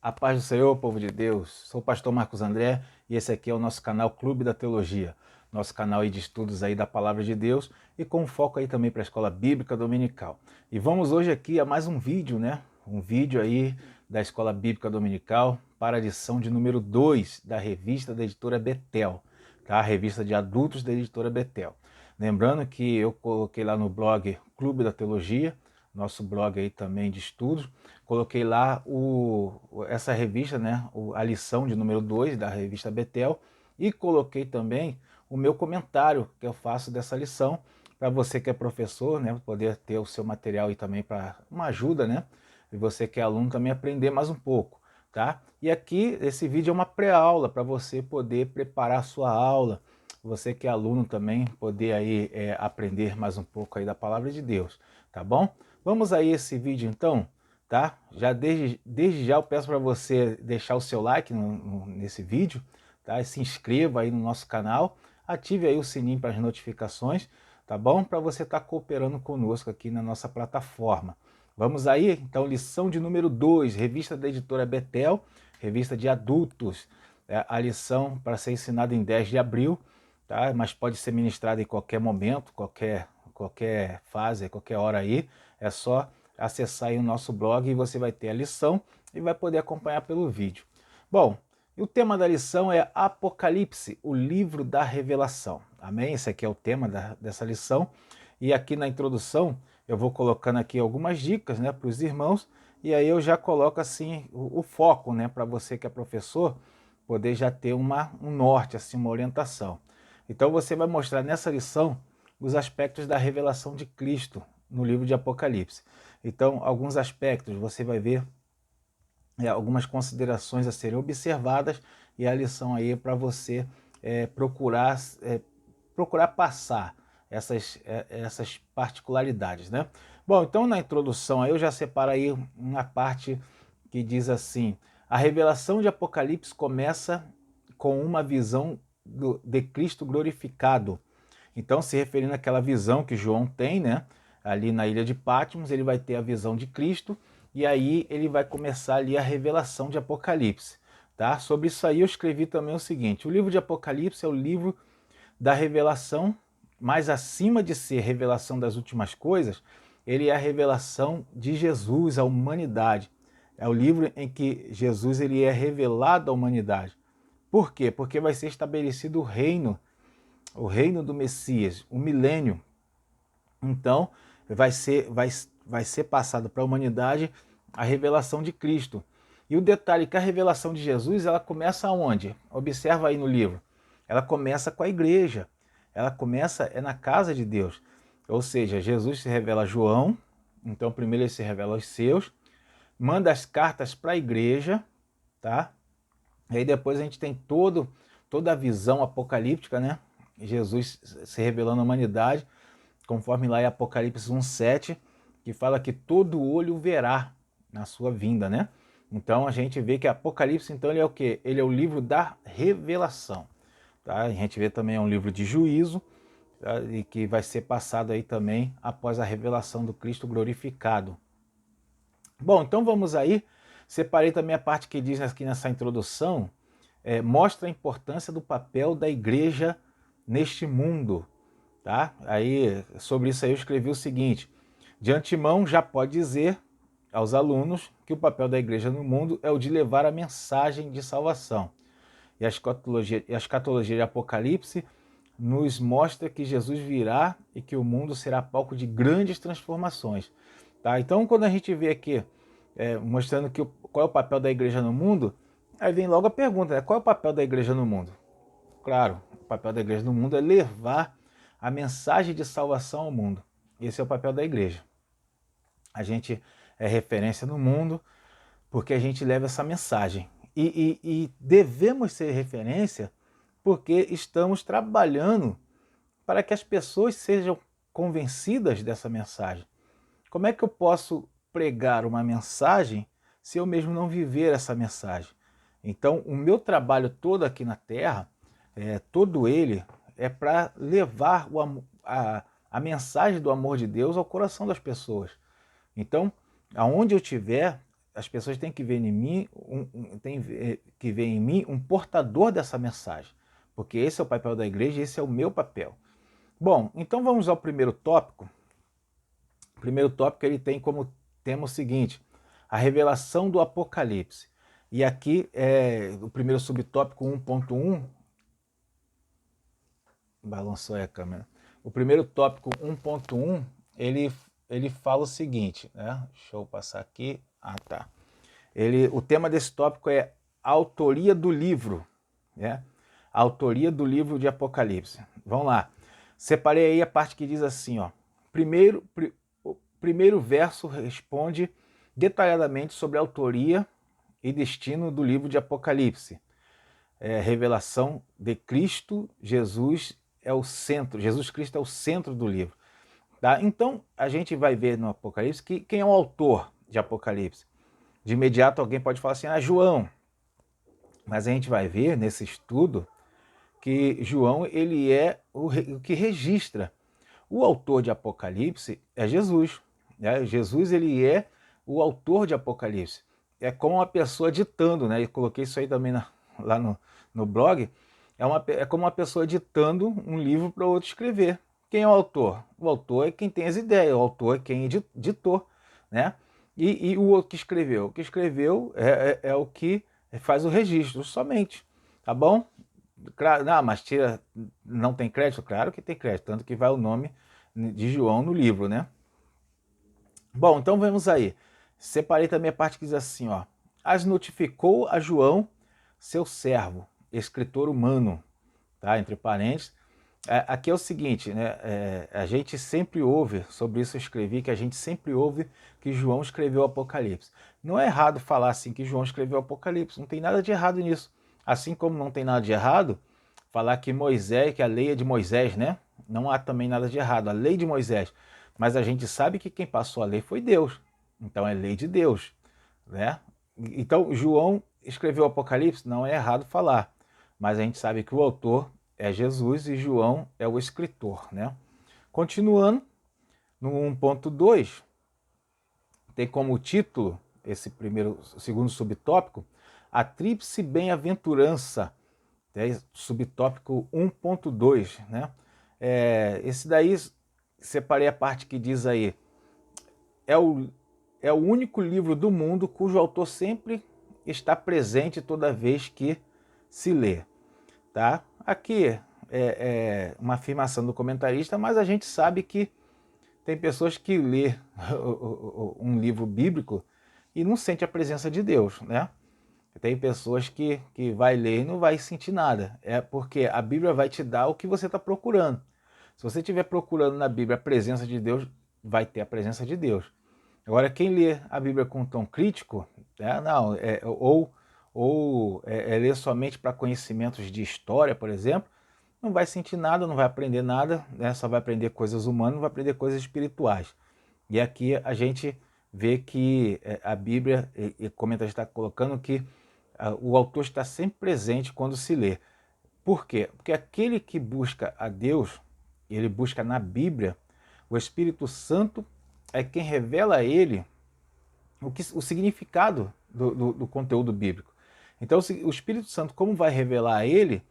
A paz do Senhor, povo de Deus. Sou o pastor Marcos André e esse aqui é o nosso canal Clube da Teologia. Nosso canal aí de estudos aí da Palavra de Deus e com foco aí também para a Escola Bíblica Dominical. E vamos hoje aqui a mais um vídeo, né? Um vídeo aí da Escola Bíblica Dominical para a edição de número 2 da revista da editora Betel, tá? A revista de adultos da editora Betel. Lembrando que eu coloquei lá no blog Clube da Teologia, nosso blog aí também de estudos, coloquei lá essa revista, né, a lição de número 2 da revista Betel, e coloquei também o meu comentário que eu faço dessa lição, para você que é professor, né, poder ter o seu material aí também para uma ajuda, né, e você que é aluno também aprender mais um pouco, tá? E aqui, esse vídeo é uma pré-aula para você poder preparar a sua aula, você que é aluno também poder aí aprender mais um pouco aí da Palavra de Deus, tá bom? Vamos aí esse vídeo então, tá? Já desde já eu peço para você deixar o seu like nesse vídeo, tá? E se inscreva aí no nosso canal, ative aí o sininho para as notificações, tá bom? Para você estar cooperando conosco aqui na nossa plataforma. Vamos aí, então, lição de número 2, revista da editora Betel, revista de adultos, a lição para ser ensinada em 10 de abril, tá? Mas pode ser ministrada em qualquer momento, qualquer fase, qualquer hora aí, é só acessar aí o nosso blog e você vai ter a lição e vai poder acompanhar pelo vídeo. Bom, e o tema da lição é Apocalipse, o livro da revelação. Amém? Esse aqui é o tema dessa lição. E aqui na introdução eu vou colocando aqui algumas dicas, né, para os irmãos, e aí eu já coloco assim o foco, né, para você que é professor, poder já ter um norte, assim, uma orientação. Então você vai mostrar nessa lição os aspectos da revelação de Cristo no livro de Apocalipse. Então, alguns aspectos você vai ver, algumas considerações a serem observadas, e a lição aí é para você procurar passar essas particularidades, né? Bom, então na introdução aí eu já separo aí uma parte que diz assim: a revelação de Apocalipse começa com uma visão de Cristo glorificado. Então, se referindo àquela visão que João tem, né? Ali na ilha de Patmos, ele vai ter a visão de Cristo, e aí ele vai começar ali a revelação de Apocalipse, tá? Sobre isso aí eu escrevi também o seguinte: o livro de Apocalipse é o livro da revelação, mas acima de ser revelação das últimas coisas, ele é a revelação de Jesus à humanidade. É o livro em que Jesus ele é revelado à humanidade. Por quê? Porque vai ser estabelecido o reino do Messias, o milênio. Então, vai ser passado para a humanidade a revelação de Cristo. E o detalhe é que a revelação de Jesus, ela começa aonde? Observa aí no livro. Ela começa com a igreja. Ela começa na casa de Deus. Ou seja, Jesus se revela a João, então primeiro ele se revela aos seus, manda as cartas para a igreja, tá? E aí depois a gente tem toda a visão apocalíptica, né? Jesus se revelando à humanidade, conforme lá em Apocalipse 1:7, que fala que todo olho verá na sua vinda, né? Então a gente vê que Apocalipse, então, ele é o quê? Ele é o livro da revelação, tá? A gente vê também é um livro de juízo, tá? E que vai ser passado aí também após a revelação do Cristo glorificado. Bom, então vamos aí. Separei também a parte que diz aqui nessa introdução, mostra a importância do papel da igreja neste mundo, tá? Aí, sobre isso aí eu escrevi o seguinte: de antemão já pode dizer aos alunos que o papel da igreja no mundo é o de levar a mensagem de salvação. E a escatologia de Apocalipse nos mostra que Jesus virá e que o mundo será palco de grandes transformações, tá? Então, quando a gente vê aqui mostrando qual é o papel da igreja no mundo, aí vem logo a pergunta, né? Qual é o papel da igreja no mundo? Claro, o papel da igreja no mundo é levar a mensagem de salvação ao mundo. Esse é o papel da igreja. A gente é referência no mundo porque a gente leva essa mensagem. E devemos ser referência porque estamos trabalhando para que as pessoas sejam convencidas dessa mensagem. Como é que eu posso pregar uma mensagem se eu mesmo não viver essa mensagem? Então, o meu trabalho todo aqui na Terra, todo ele, é para levar a mensagem do amor de Deus ao coração das pessoas. Então, aonde eu estiver, as pessoas têm que ver em mim um portador dessa mensagem, porque esse é o papel da igreja, esse é o meu papel. Bom, então vamos ao primeiro tópico. O primeiro tópico ele tem como tema o seguinte: a revelação do Apocalipse. E aqui o primeiro subtópico 1.1, balançou aí a câmera. O primeiro tópico 1.1, ele fala o seguinte, né? Deixa eu passar aqui. Ah, tá. O tema desse tópico é a autoria do livro, né? A autoria do livro de Apocalipse. Vamos lá. Separei aí a parte que diz assim, ó. O primeiro verso responde detalhadamente sobre a autoria e destino do livro de Apocalipse. Revelação de Cristo, Jesus é o centro, Jesus Cristo é o centro do livro. Tá? Então, a gente vai ver no Apocalipse quem é o autor de Apocalipse. De imediato alguém pode falar assim, João. Mas a gente vai ver nesse estudo que João ele é o que registra. O autor de Apocalipse é Jesus. Né? Jesus ele é o autor de Apocalipse. É como uma pessoa ditando, né? Eu coloquei isso aí também lá no blog. É como uma pessoa ditando um livro para o outro escrever. Quem é o autor? O autor é quem tem as ideias, o autor é quem ditou, né? E o outro que escreveu? O que escreveu é o que faz o registro somente, tá bom? Não, mas não tem crédito? Claro que tem crédito, tanto que vai o nome de João no livro, né? Bom, então vamos aí. Separei também a parte que diz assim, ó. As notificou a João, seu servo, escritor humano, tá? Entre parênteses. Aqui é o seguinte, né? A gente sempre ouve, sobre isso eu escrevi, que a gente sempre ouve que João escreveu o Apocalipse. Não é errado falar assim que João escreveu o Apocalipse, não tem nada de errado nisso. Assim como não tem nada de errado falar que Moisés, que a lei é de Moisés, né? Não há também nada de errado, a lei de Moisés. Mas a gente sabe que quem passou a lei foi Deus. Então é lei de Deus, né? Então João escreveu o Apocalipse, não é errado falar. Mas a gente sabe que o autor é Jesus e João é o escritor, né? Continuando, no 1.2, tem como título, segundo subtópico, a tríplice bem-aventurança, subtópico 1.2, né? Esse daí, separei a parte que diz aí, é o único livro do mundo cujo autor sempre está presente toda vez que se lê, tá? Aqui é uma afirmação do comentarista, mas a gente sabe que tem pessoas que lê um livro bíblico e não sente a presença de Deus, né? Tem pessoas que vai ler e não vai sentir nada. É porque a Bíblia vai te dar o que você está procurando. Se você estiver procurando na Bíblia a presença de Deus, vai ter a presença de Deus. Agora, quem lê a Bíblia com um tom crítico, lê somente para conhecimentos de história, por exemplo, não vai sentir nada, não vai aprender nada, né? Só vai aprender coisas humanas, não vai aprender coisas espirituais. E aqui a gente vê que a Bíblia, e como a gente está colocando, que o autor está sempre presente quando se lê. Por quê? Porque aquele que busca a Deus, ele busca na Bíblia, o Espírito Santo é quem revela a ele o significado do conteúdo bíblico. Então, o Espírito Santo, como vai revelar a ele,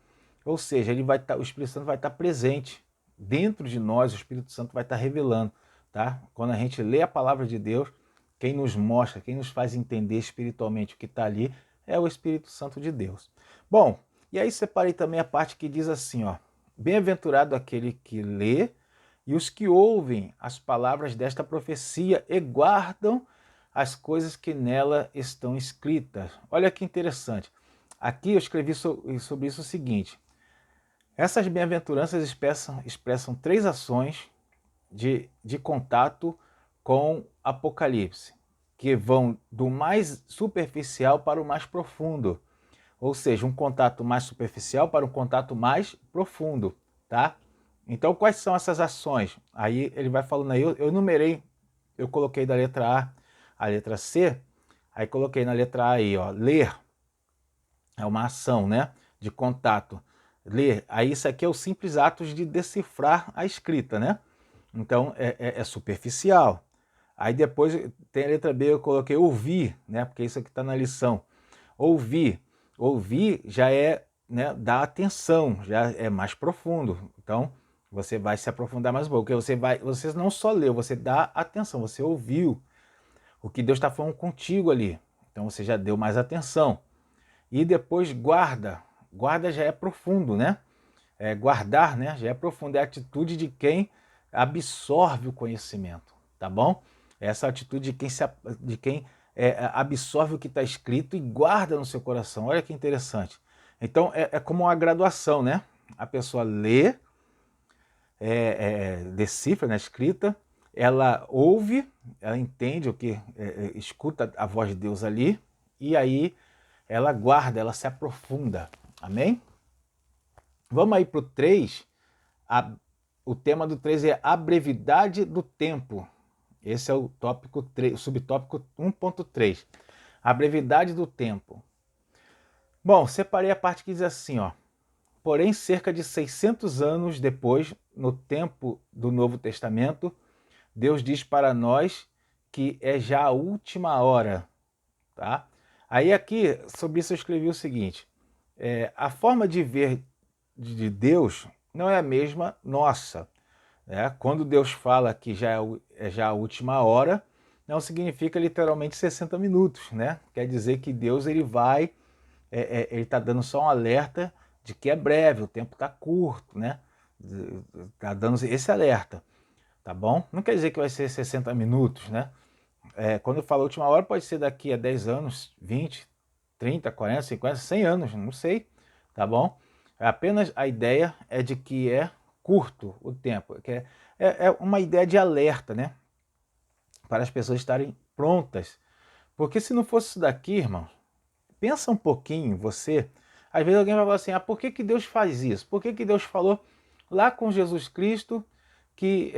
ou seja, o Espírito Santo vai estar presente dentro de nós, o Espírito Santo vai estar revelando. Tá? Quando a gente lê a palavra de Deus, quem nos mostra, quem nos faz entender espiritualmente o que está ali, é o Espírito Santo de Deus. Bom, e aí separei também a parte que diz assim, ó, bem-aventurado aquele que lê e os que ouvem as palavras desta profecia e guardam as coisas que nela estão escritas. Olha que interessante. Aqui eu escrevi sobre isso o seguinte. Essas bem-aventuranças expressam 3 ações de contato com Apocalipse, que vão do mais superficial para o mais profundo. Ou seja, um contato mais superficial para um contato mais profundo, tá? Então, quais são essas ações? Aí ele vai falando aí, eu numerei, eu coloquei da letra A letra C, aí coloquei na letra A aí, ó, ler, é uma ação, né, de contato. Ler, aí isso aqui é o simples ato de decifrar a escrita, né? Então, é superficial. Aí depois tem a letra B, eu coloquei ouvir, né? Porque isso aqui está na lição. Ouvir. Ouvir já é, né, dar atenção, já é mais profundo. Então, você vai se aprofundar mais um pouco, porque você não só leu, você dá atenção, você ouviu o que Deus está falando contigo ali. Então você já deu mais atenção. E depois guarda. Guarda já é profundo, né? Guardar, né? Já é profundo. É a atitude de quem absorve o conhecimento, tá bom? Essa atitude de quem absorve o que está escrito e guarda no seu coração. Olha que interessante. Então é como uma graduação, né? A pessoa lê, decifra na escrita, ela ouve, ela entende o que, escuta a voz de Deus ali, e aí ela guarda, ela se aprofunda. Amém? Vamos aí para o 3. O tema do 3 é a brevidade do tempo. Esse é o tópico 3, o subtópico 1.3. A brevidade do tempo. Bom, separei a parte que diz assim, ó. Porém, cerca de 600 anos depois, no tempo do Novo Testamento, Deus diz para nós que é já a última hora, tá? Aí aqui, sobre isso eu escrevi o seguinte, a forma de ver de Deus não é a mesma nossa. Quando Deus fala que é já a última hora, não significa literalmente 60 minutos, né? Quer dizer que Deus ele está dando só um alerta de que é breve, o tempo está curto, né? Está dando esse alerta, tá bom? Não quer dizer que vai ser 60 minutos, né? Quando eu falo última hora, pode ser daqui a 10 anos, 20, 30, 40, 50, 100 anos, não sei, tá bom? Apenas a ideia é de que é curto o tempo, que é uma ideia de alerta, né? Para as pessoas estarem prontas. Porque se não fosse isso daqui, irmão, pensa um pouquinho, você. Às vezes alguém vai falar assim, por que Deus faz isso? Por que Deus falou lá com Jesus Cristo que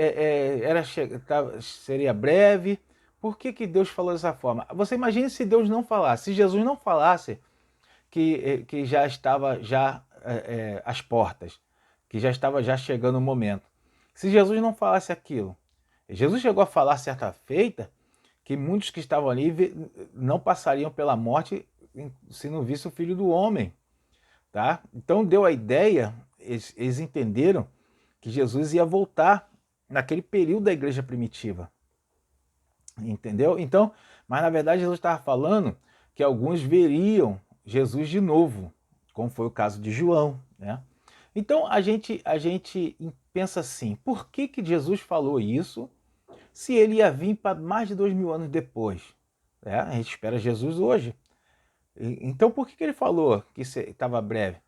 seria breve? Por que Deus falou dessa forma? Você imagine se Deus não falasse, se Jesus não falasse que já estava às portas, que já estava já chegando o momento. Se Jesus não falasse aquilo, Jesus chegou a falar certa feita que muitos que estavam ali não passariam pela morte se não visse o Filho do Homem, tá? Então deu a ideia, eles entenderam que Jesus ia voltar naquele período da igreja primitiva, entendeu? Então, mas na verdade Jesus estava falando que alguns veriam Jesus de novo, como foi o caso de João, né? Então a gente pensa assim, por que Jesus falou isso se ele ia vir para mais de 2000 anos depois? A gente espera Jesus hoje. Então por que ele falou que estava breve?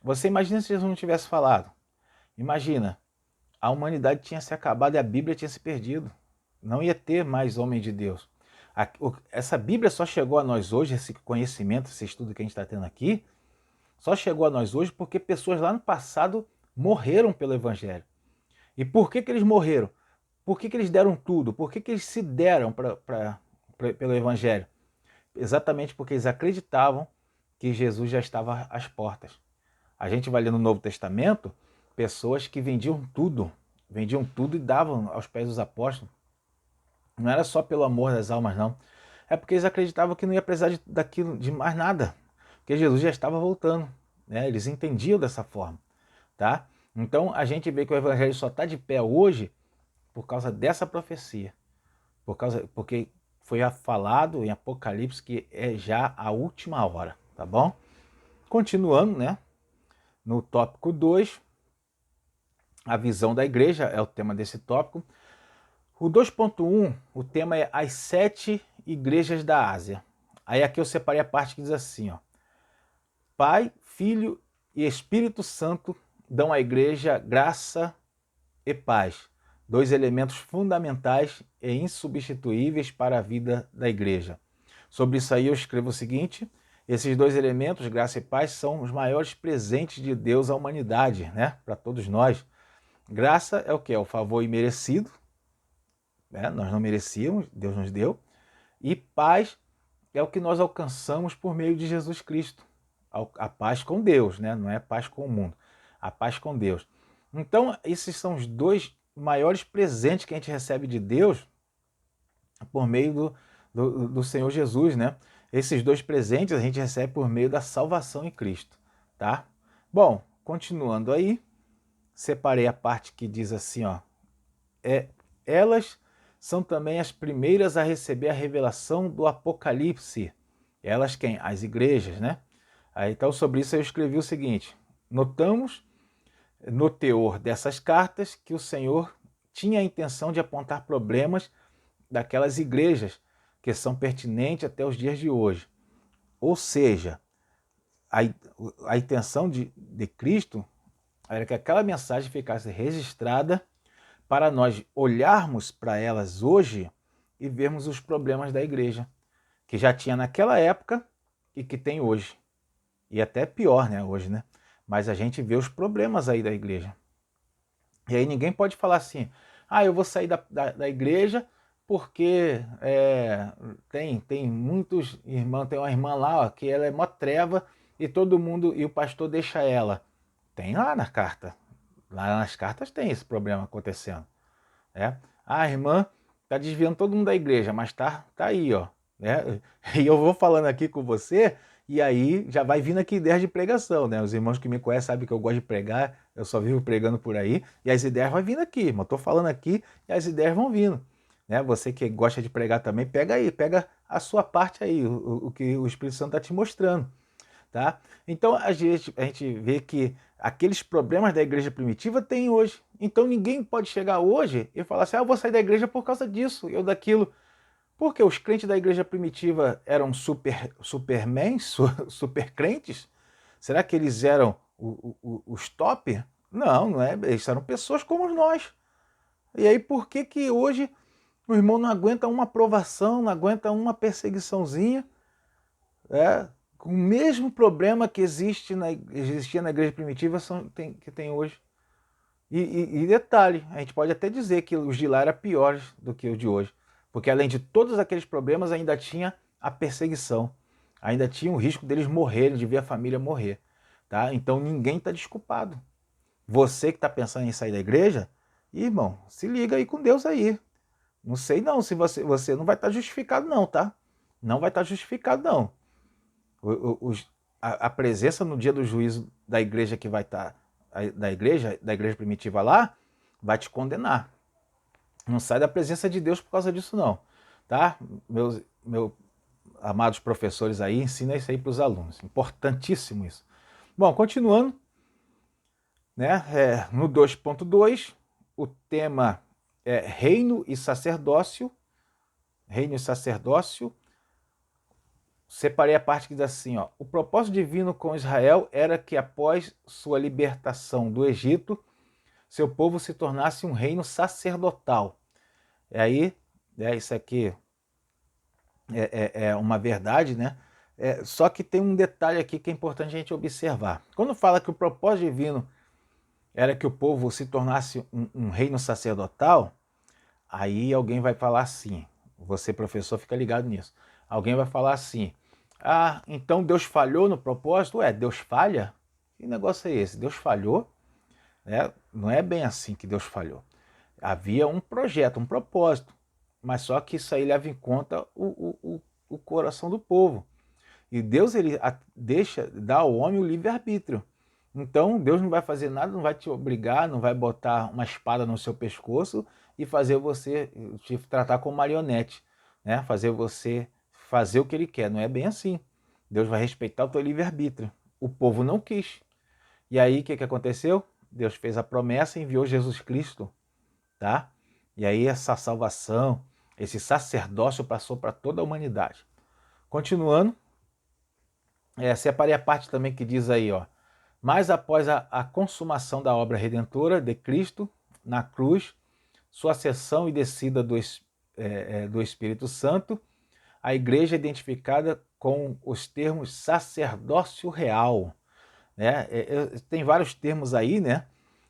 Você imagina se Jesus não tivesse falado. Imagina, a humanidade tinha se acabado e a Bíblia tinha se perdido. Não ia ter mais homem de Deus. Essa Bíblia só chegou a nós hoje, esse conhecimento, esse estudo que a gente está tendo aqui, só chegou a nós hoje porque pessoas lá no passado morreram pelo Evangelho. E por que eles morreram? Por que eles deram tudo? Por que eles se deram pelo Evangelho? Exatamente porque eles acreditavam que Jesus já estava às portas. A gente vai ler no Novo Testamento pessoas que vendiam tudo e davam aos pés dos apóstolos. Não era só pelo amor das almas, não. É porque eles acreditavam que não ia precisar daquilo, de mais nada, porque Jesus já estava voltando, né? Eles entendiam dessa forma, tá? Então a gente vê que o Evangelho só está de pé hoje por causa dessa profecia, porque foi falado em Apocalipse que é já a última hora, tá bom? Continuando, né? No tópico 2, a visão da igreja é o tema desse tópico. O 2.1, o tema é as 7 igrejas da Ásia. Aí aqui eu separei a parte que diz assim, ó. Pai, Filho e Espírito Santo dão à igreja graça e paz, 2 elementos fundamentais e insubstituíveis para a vida da igreja. Sobre isso aí eu escrevo o seguinte: esses 2 elementos, graça e paz, são os maiores presentes de Deus à humanidade, né? Para todos nós. Graça é o que? É o favor imerecido, né? Nós não merecíamos, Deus nos deu. E paz é o que nós alcançamos por meio de Jesus Cristo. A paz com Deus, né? Não é paz com o mundo. A paz com Deus. Então, esses são os 2 maiores presentes que a gente recebe de Deus por meio do Senhor Jesus, né? Esses dois presentes a gente recebe por meio da salvação em Cristo, tá? Bom, continuando aí, separei a parte que diz assim, ó, elas são também as primeiras a receber a revelação do Apocalipse. Elas quem? As igrejas, né? Aí, então, sobre isso eu escrevi o seguinte: notamos no teor dessas cartas que o Senhor tinha a intenção de apontar problemas daquelas igrejas que são pertinentes até os dias de hoje. Ou seja, a intenção de Cristo era que aquela mensagem ficasse registrada para nós olharmos para elas hoje e vermos os problemas da igreja, que já tinha naquela época e que tem hoje. E até pior, né, hoje, né? Mas a gente vê os problemas aí da igreja. E aí ninguém pode falar assim, eu vou sair da igreja porque tem muitos irmãos, tem uma irmã lá, ó, que ela é mó treva e todo mundo, e o pastor deixa ela. Tem lá na carta. Lá nas cartas tem esse problema acontecendo. A irmã tá desviando todo mundo da igreja, mas tá aí, ó. Né? E eu vou falando aqui com você, e aí já vai vindo aqui ideias de pregação, né? Os irmãos que me conhecem sabem que eu gosto de pregar, eu só vivo pregando por aí, e as ideias vão vindo aqui, mas eu tô falando aqui e as ideias vão vindo. Né? Você que gosta de pregar também, pega aí, pega a sua parte aí, o que o Espírito Santo está te mostrando. Tá? Então a gente vê que aqueles problemas da igreja primitiva tem hoje. Então ninguém pode chegar hoje e falar assim, eu vou sair da igreja por causa disso, eu daquilo. Porque os crentes da igreja primitiva eram supermen, super crentes? Será que eles eram os top? Não, não é. Eles eram pessoas como nós. E aí por que hoje o irmão não aguenta uma provação, não aguenta uma perseguiçãozinha? Com o mesmo problema que existia na igreja primitiva que tem hoje. E detalhe, a gente pode até dizer que os de lá eram piores do que os de hoje. Porque além de todos aqueles problemas, ainda tinha a perseguição. Ainda tinha o risco deles morrerem, de ver a família morrer. Tá? Então ninguém está desculpado. Você que está pensando em sair da igreja, irmão, se liga aí com Deus aí. Não sei não se você não vai estar justificado não, tá? Não vai estar justificado não. A presença no dia do juízo da igreja que vai estar, da igreja primitiva lá, vai te condenar. Não sai da presença de Deus por causa disso não, tá? Meus amados professores aí, ensina isso aí para os alunos, importantíssimo isso. Bom, continuando, né? No 2.2, o tema é reino e sacerdócio. Reino e sacerdócio. Separei a parte que diz assim, ó, o propósito divino com Israel era que após sua libertação do Egito, seu povo se tornasse um reino sacerdotal. E aí, isso aqui é uma verdade, né? Só que tem um detalhe aqui que é importante a gente observar. Quando fala que o propósito divino era que o povo se tornasse um reino sacerdotal, aí alguém vai falar assim, você professor fica ligado nisso, alguém vai falar assim, então Deus falhou no propósito? Deus falha? Que negócio é esse? Deus falhou? Não é bem assim que Deus falhou. Havia um projeto, um propósito, mas só que isso aí leva em conta o coração do povo. E Deus ele dá ao homem o livre-arbítrio. Então Deus não vai fazer nada, não vai te obrigar, não vai botar uma espada no seu pescoço e fazer você te tratar como marionete, né? Fazer você fazer o que ele quer. Não é bem assim. Deus vai respeitar o teu livre-arbítrio. O povo não quis. E aí o que aconteceu? Deus fez a promessa e enviou Jesus Cristo, tá? E aí essa salvação, esse sacerdócio passou para toda a humanidade. Continuando, separei a parte também que diz aí, ó, mas após a consumação da obra redentora de Cristo na cruz, sua ascensão e descida do Espírito Santo, a igreja é identificada com os termos sacerdócio real. Né? Tem vários termos aí, né?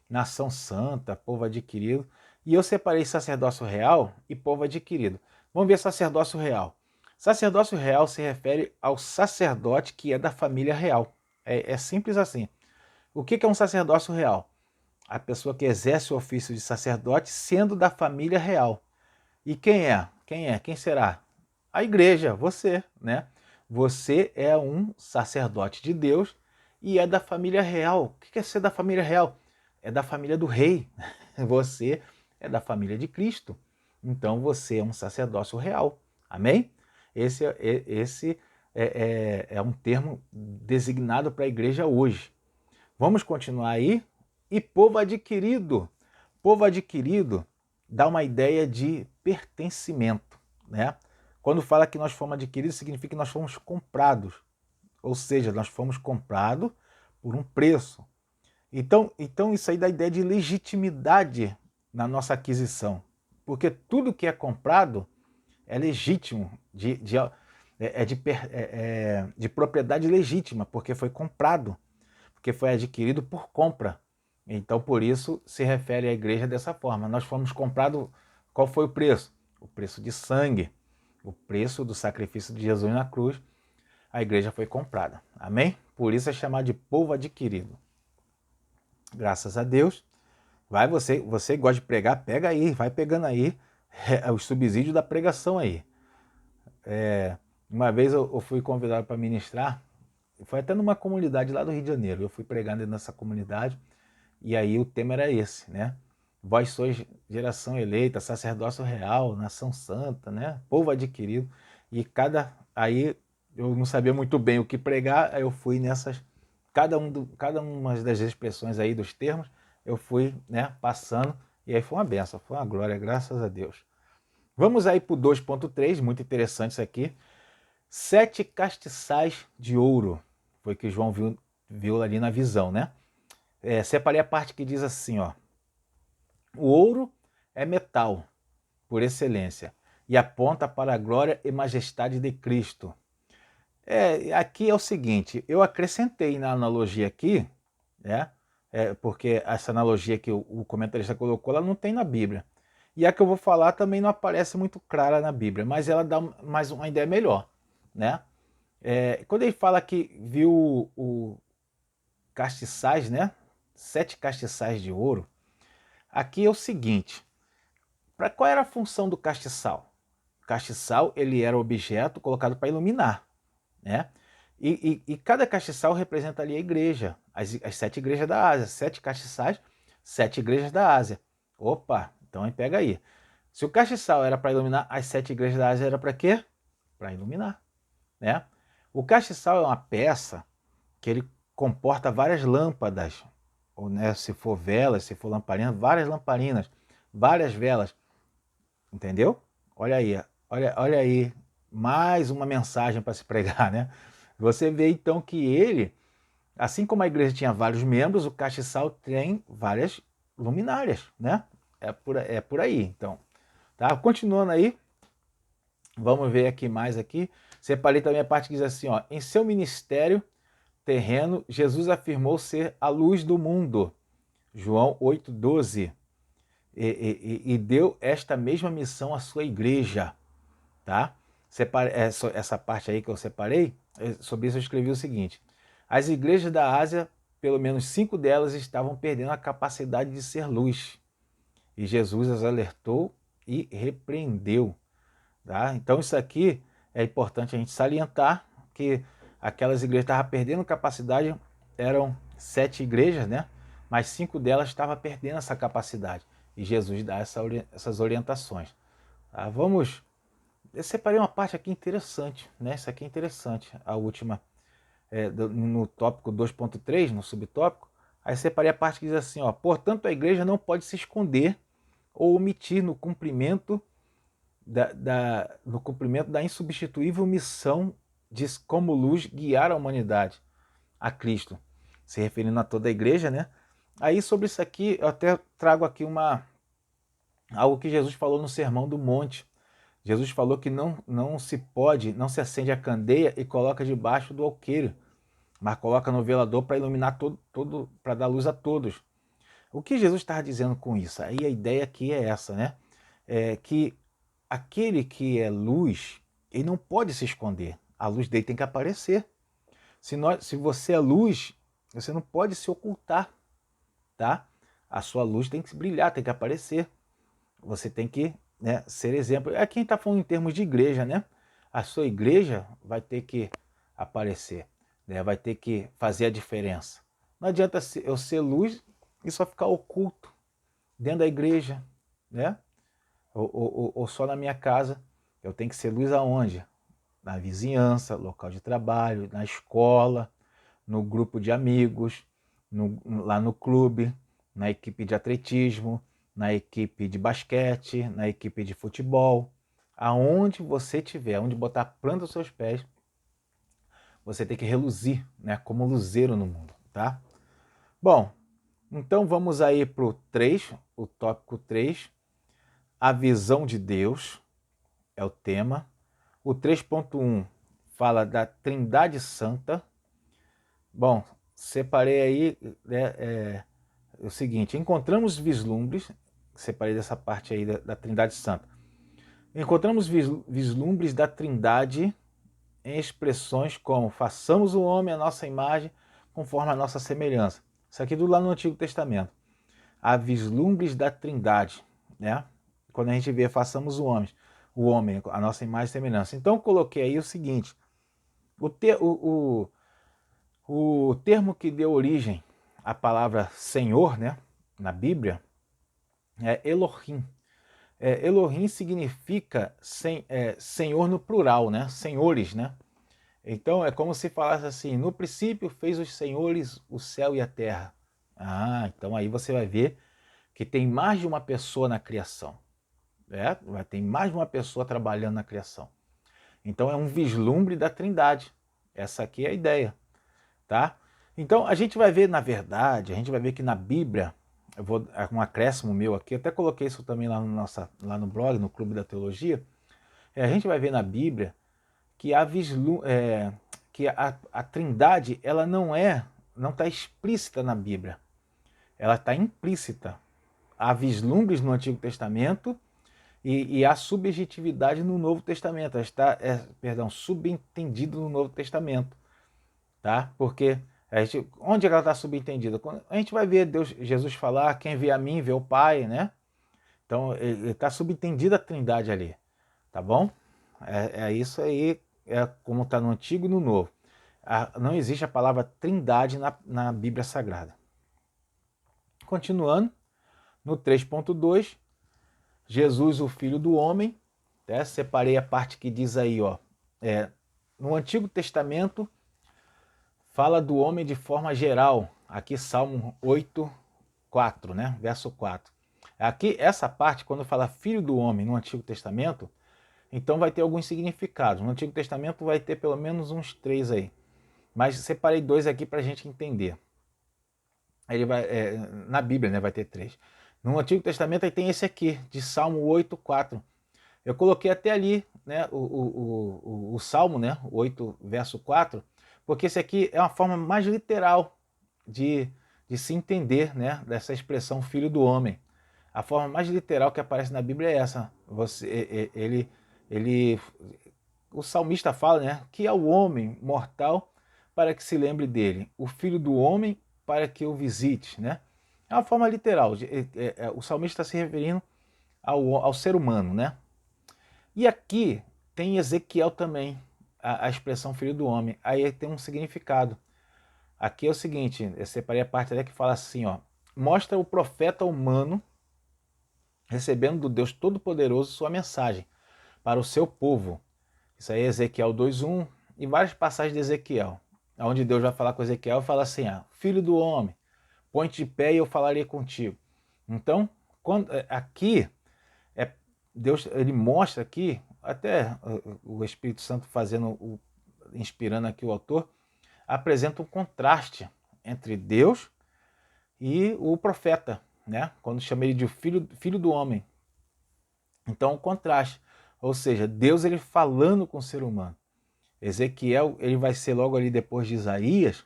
Nação santa, povo adquirido. E eu separei sacerdócio real e povo adquirido. Vamos ver sacerdócio real. Sacerdócio real se refere ao sacerdote que é da família real. É simples assim. O que é um sacerdócio real? A pessoa que exerce o ofício de sacerdote sendo da família real. E quem é? Quem é? Quem será? A igreja, você, né? Você é um sacerdote de Deus e é da família real. O que é ser da família real? É da família do rei. Você é da família de Cristo. Então você é um sacerdócio real. Amém? Esse é um termo designado para a igreja hoje. Vamos continuar aí? E povo adquirido. Povo adquirido dá uma ideia de pertencimento, né? Quando fala que nós fomos adquiridos, significa que nós fomos comprados. Ou seja, nós fomos comprados por um preço. Então isso aí dá ideia de legitimidade na nossa aquisição. Porque tudo que é comprado é legítimo, de propriedade legítima, porque foi comprado, porque foi adquirido por compra. Então, por isso, se refere à igreja dessa forma. Nós fomos comprados, qual foi o preço? O preço de sangue, o preço do sacrifício de Jesus na cruz. A igreja foi comprada. Amém? Por isso é chamado de povo adquirido. Graças a Deus. Vai você gosta de pregar, pega aí, vai pegando aí os subsídios da pregação aí. Uma vez eu fui convidado para ministrar, foi até numa comunidade lá do Rio de Janeiro. Eu fui pregando nessa comunidade e aí o tema era esse, né? Vós sois geração eleita, sacerdócio real, nação santa, né? Povo adquirido. E aí eu não sabia muito bem o que pregar, aí eu fui nessas, cada uma das expressões aí dos termos, eu fui, né, passando, e aí foi uma benção, foi uma glória, graças a Deus. Vamos aí para o 2.3, muito interessante isso aqui. 7 castiçais de ouro. Foi que João viu ali na visão, né? Separei a parte que diz assim, ó. O ouro é metal, por excelência, e aponta para a glória e majestade de Cristo. Aqui é o seguinte, eu acrescentei na analogia aqui, né? Porque essa analogia que o comentarista colocou, ela não tem na Bíblia. E a que eu vou falar também não aparece muito clara na Bíblia, mas ela dá mais uma ideia melhor, né? Quando ele fala que viu o castiçais, né? 7 castiçais de ouro. Aqui é o seguinte, qual era a função do castiçal? O castiçal, ele era objeto colocado para iluminar, né? E cada castiçal representa ali a igreja, as 7 igrejas da Ásia, 7 castiçais, 7 igrejas da Ásia. Opa, então pega aí. Se o castiçal era para iluminar, as 7 igrejas da Ásia era para quê? Para iluminar, né? O castiçal é uma peça que ele comporta várias lâmpadas, ou, né, se for velas, se for lamparina, várias lamparinas, várias velas, entendeu? Olha aí, mais uma mensagem para se pregar, né? Você vê então que ele, assim como a igreja tinha vários membros, o castiçal tem várias luminárias, né? É por aí, então. Tá? Continuando aí, vamos ver aqui mais aqui. Separei também a parte que diz assim, ó, em seu ministério terreno, Jesus afirmou ser a luz do mundo. João 8,12. E deu esta mesma missão à sua igreja. Tá? Essa parte aí que eu separei, sobre isso eu escrevi o seguinte. As igrejas da Ásia, pelo menos 5 delas, estavam perdendo a capacidade de ser luz. E Jesus as alertou e repreendeu. Tá? Então isso aqui é importante a gente salientar, que aquelas igrejas estavam perdendo capacidade, eram 7 igrejas, né? Mas 5 delas estavam perdendo essa capacidade. E Jesus dá essas orientações. Tá? Eu separei uma parte aqui interessante, né? Isso aqui é interessante, a última, no tópico 2.3, no subtópico. Aí separei a parte que diz assim, ó, portanto a igreja não pode se esconder ou omitir no cumprimento da insubstituível missão de, como luz, guiar a humanidade a Cristo, se referindo a toda a igreja, né? Aí sobre isso aqui, eu até trago aqui algo que Jesus falou no Sermão do Monte. Jesus falou que não se acende a candeia e coloca debaixo do alqueire, mas coloca no velador para iluminar para dar luz a todos. O que Jesus estava dizendo com isso? Aí a ideia aqui é essa, né? Que aquele que é luz, ele não pode se esconder. A luz dele tem que aparecer. Se você é luz, você não pode se ocultar, tá? A sua luz tem que brilhar, tem que aparecer. Você tem que né, ser exemplo. É quem está falando em termos de igreja, né? A sua igreja vai ter que aparecer, né? Vai ter que fazer a diferença. Não adianta eu ser luz e só ficar oculto dentro da igreja, né? Ou só na minha casa. Eu tenho que ser luz aonde? Na vizinhança, local de trabalho, na escola, no grupo de amigos, lá no clube, na equipe de atletismo, na equipe de basquete, na equipe de futebol. Aonde você tiver, onde botar a planta dos seus pés, você tem que reluzir, né, como luzeiro no mundo, tá? Bom, então vamos aí para o 3, o tópico 3, a visão de Deus é o tema. O 3.1 fala da Trindade Santa. Bom, separei aí o seguinte: encontramos vislumbres, separei dessa parte aí da Trindade Santa. Encontramos vislumbres da Trindade em expressões como façamos o homem à nossa imagem, conforme a nossa semelhança. Isso aqui do lá no Antigo Testamento. Há vislumbres da Trindade, né? Quando a gente vê façamos o homem à nossa imagem e semelhança. Então eu coloquei aí o seguinte: o termo que deu origem à palavra Senhor, né, na Bíblia, é Elohim. Elohim significa Senhor no plural, né? Senhores, né? Então é como se falasse assim: no princípio fez os senhores o céu e a terra. Ah, então aí você vai ver que tem mais de uma pessoa na criação. Vai ter mais de uma pessoa trabalhando na criação. Então é um vislumbre da Trindade. Essa aqui é a ideia, tá? Então a gente vai ver, na verdade, a gente vai ver que na Bíblia, eu vou um acréscimo meu aqui, eu até coloquei isso também lá no blog, no Clube da Teologia. A gente vai ver na Bíblia que a Trindade ela não está explícita na Bíblia, ela está implícita. Há vislumbres no Antigo Testamento e há subjetividade no Novo Testamento. Ela está, subentendido no Novo Testamento, tá? Porque onde ela está subentendida? A gente vai ver Jesus falar: quem vê a mim vê o Pai, né? Então está subentendida a Trindade ali, tá bom? É isso aí, é como está no Antigo e no Novo. Não existe a palavra Trindade na Bíblia Sagrada. Continuando, no 3.2, Jesus, o Filho do Homem, né? Separei a parte que diz aí, ó, no Antigo Testamento fala do homem de forma geral. Aqui Salmo 8, 4, né? Verso 4. Aqui, essa parte, quando fala Filho do Homem no Antigo Testamento, então vai ter alguns significados. No Antigo Testamento vai ter pelo menos uns 3 aí. Mas separei 2 aqui para a gente entender. Ele vai, na Bíblia, né, vai ter 3. No Antigo Testamento aí tem esse aqui, de Salmo 8, 4. Eu coloquei até ali, né, o Salmo, né, 8, verso 4, porque esse aqui é uma forma mais literal de se entender, né, dessa expressão filho do homem. A forma mais literal que aparece na Bíblia é essa. Ele, o salmista fala, né, que é o homem mortal para que se lembre dele, o filho do homem para que o visite, né? É uma forma literal. O salmista está se referindo ao ser humano, né? E aqui tem Ezequiel também, a expressão filho do homem. Aí tem um significado. Aqui é o seguinte, eu separei a parte até que fala assim, ó: mostra o profeta humano recebendo do Deus Todo-Poderoso sua mensagem para o seu povo. Isso aí é Ezequiel 2:1 e várias passagens de Ezequiel, onde Deus vai falar com Ezequiel e fala assim: filho do homem, põe-te de pé e eu falarei contigo. Então, aqui, Deus ele mostra aqui, até o Espírito Santo inspirando aqui o autor, apresenta um contraste entre Deus e o profeta, né? Quando chama ele de filho do homem. Então, o contraste. Ou seja, Deus ele falando com o ser humano. Ezequiel ele vai ser logo ali depois de Isaías,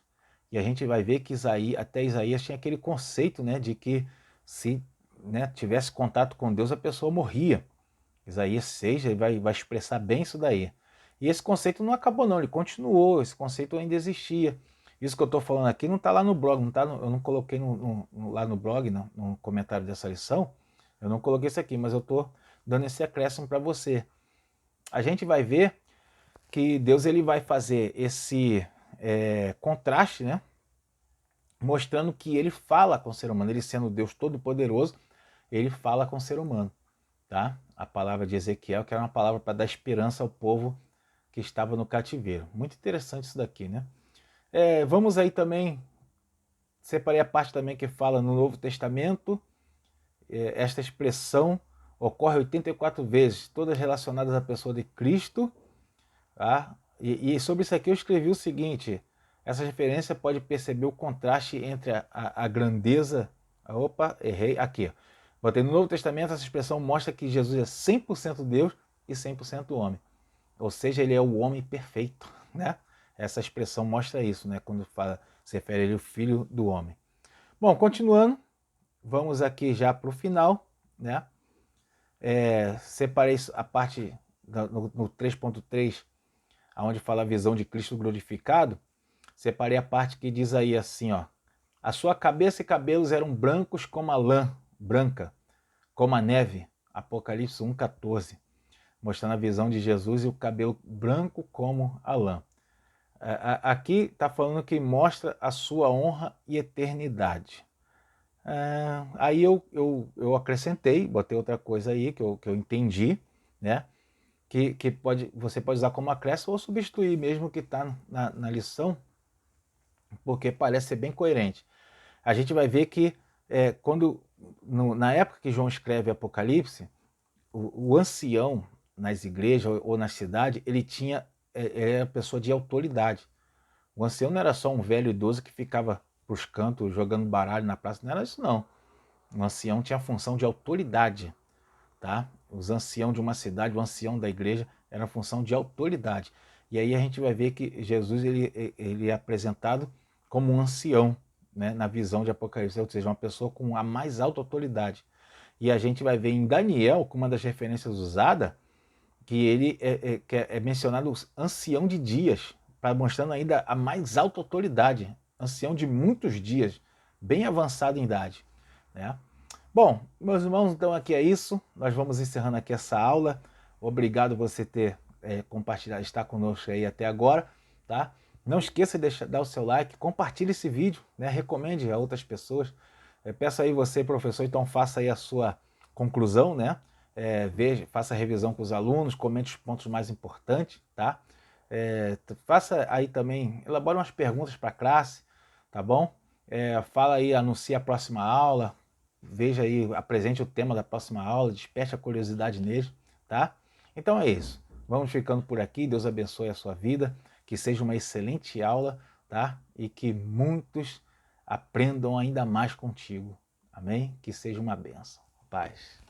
e a gente vai ver que até Isaías tinha aquele conceito, né, de que se, né, tivesse contato com Deus a pessoa morria. Isaías 6 ele vai expressar bem isso daí. E esse conceito não acabou não, ele continuou, esse conceito ainda existia. Isso que eu estou falando aqui não está lá no blog, eu não coloquei lá no blog, no comentário dessa lição, eu não coloquei isso aqui, mas eu estou dando esse acréscimo para você. A gente vai ver que Deus ele vai fazer esse contraste, né? Mostrando que ele fala com o ser humano, ele sendo Deus Todo-Poderoso, ele fala com o ser humano. Tá? A palavra de Ezequiel, que era uma palavra para dar esperança ao povo que estava no cativeiro. Muito interessante isso daqui, né? Vamos aí também, separei a parte também que fala no Novo Testamento, esta expressão ocorre 84 vezes, todas relacionadas à pessoa de Cristo. Tá? E sobre isso aqui eu escrevi o seguinte: essa referência pode perceber o contraste entre a grandeza. Opa, errei. Aqui. Botei no Novo Testamento, essa expressão mostra que Jesus é 100% Deus e 100% homem. Ou seja, ele é o homem perfeito. Né? Essa expressão mostra isso, né? Quando fala, se refere a ele, o filho do homem. Bom, continuando, vamos aqui já para o final. Né? Separei a parte no 3.3, onde fala a visão de Cristo glorificado. Separei a parte que diz aí assim, ó: a sua cabeça e cabelos eram brancos como a lã branca, como a neve. Apocalipse 1,14. Mostrando a visão de Jesus e o cabelo branco como a lã. Aqui está falando que mostra a sua honra e eternidade. Aí eu acrescentei, botei outra coisa aí que eu entendi, né? Que você pode usar como acréscimo ou substituir mesmo que está na lição, porque parece ser bem coerente. A gente vai ver que na época que João escreve Apocalipse, o ancião nas igrejas ou na cidade, ele era pessoa de autoridade. O ancião não era só um velho idoso que ficava pros cantos jogando baralho na praça, não era isso não. O ancião tinha a função de autoridade, tá? Os anciãos de uma cidade, o ancião da igreja, era a função de autoridade. E aí a gente vai ver que Jesus ele é apresentado como um ancião, né, na visão de Apocalipse, ou seja, uma pessoa com a mais alta autoridade. E a gente vai ver em Daniel, como uma das referências usadas, que ele é mencionado ancião de dias, mostrando ainda a mais alta autoridade, ancião de muitos dias, bem avançado em idade. Né? Bom, meus irmãos, então aqui é isso. Nós vamos encerrando aqui essa aula. Obrigado você ter compartilhado, estar conosco aí até agora, tá? Não esqueça de dar o seu like, compartilhe esse vídeo, né? Recomende a outras pessoas. Peço aí você, professor, então faça aí a sua conclusão, né? Veja, faça a revisão com os alunos, comente os pontos mais importantes, tá? Faça aí também, elabore umas perguntas para a classe, tá bom? Fala aí, anuncie a próxima aula, veja aí, apresente o tema da próxima aula, desperte a curiosidade nele, tá? Então é isso. Vamos ficando por aqui. Deus abençoe a sua vida, que seja uma excelente aula, tá? E que muitos aprendam ainda mais contigo. Amém? Que seja uma bênção. Paz.